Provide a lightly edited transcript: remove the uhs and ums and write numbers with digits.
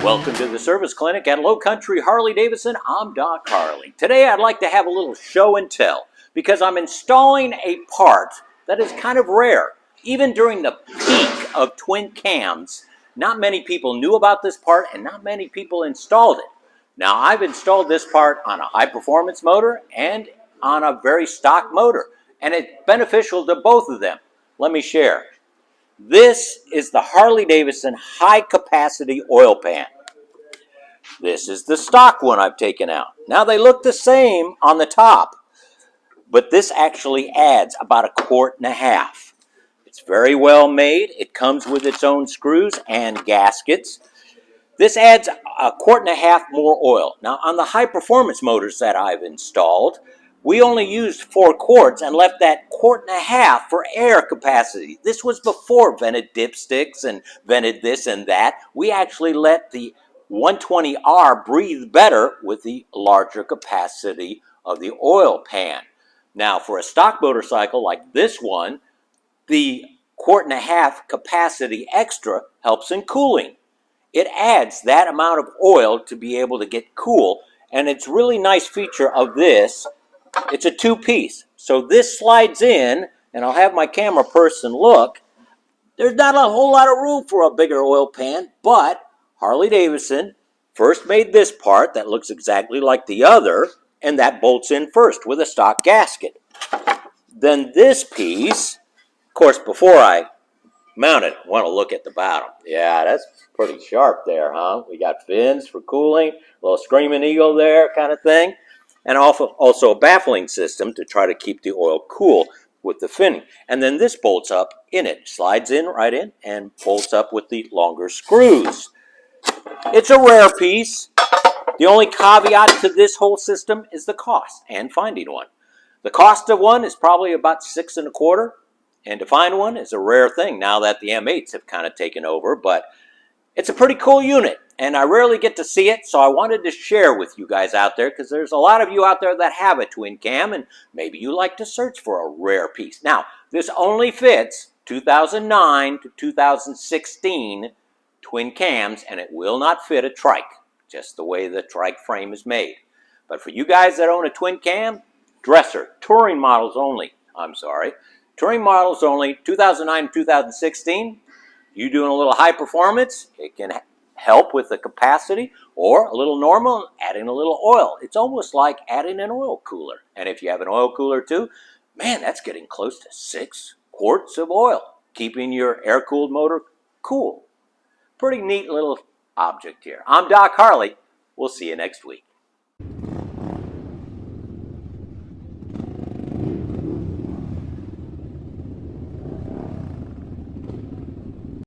Welcome to the service clinic at Low Country Harley-Davidson. I'm Doc Harley. Today I'd like to have a little show and tell because I'm installing a part that is kind of rare. Even during the peak of twin cams, not many people knew about this part and not many people installed it. Now I've installed this part on a high performance motor and on a very stock motor, and it's beneficial to both of them. Let me share. This is the Harley-Davidson high-capacity oil pan. This is the stock one I've taken out. Now they look the same on the top, but this actually adds about 1.5 quarts. It's very well made. It comes with its own screws and gaskets. This adds 1.5 quarts more oil. Now on the high-performance motors that I've installed, we only used 4 quarts and left that 1.5 quarts for air capacity. This was before vented dipsticks and vented this and that. We actually let the 120R breathe better with the larger capacity of the oil pan. Now for a stock motorcycle like this one, the 1.5 quart capacity extra helps in cooling. It adds that amount of oil to be able to get cool, and it's a really nice feature of this. It's a two-piece, so this slides in, and I'll have my camera person look. There's not a whole lot of room for a bigger oil pan, but Harley-Davidson first made this part that looks exactly like the other, and that bolts in first with a stock gasket. Then this piece, of course, before I mount it, I want to look at the bottom. Yeah, that's pretty sharp there, huh? We got fins for cooling, a little screaming eagle there kind of thing. And also a baffling system to try to keep the oil cool with the finning. And then this bolts up in it, slides in right in, and bolts up with the longer screws. It's a rare piece. The only caveat to this whole system is the cost and finding one. The cost of one is probably about $6.25 quarters, and to find one is a rare thing now that the M8s have kind of taken over, but it's a pretty cool unit. And I rarely get to see it, so I wanted to share with you guys out there because there's a lot of you out there that have a twin cam, and maybe you like to search for a rare piece. Now, this only fits 2009 to 2016 twin cams, and it will not fit a trike, just the way the trike frame is made. But for you guys that own a twin cam, dresser, touring models only, touring models only, 2009 to 2016, you doing a little high performance, it can help with the capacity, or a little normal, adding a little oil. It's almost like adding an oil cooler. And if you have an oil cooler too, man, that's getting close to 6 quarts of oil, keeping your air-cooled motor cool. Pretty neat little object here. I'm Doc Harley. We'll see you next week.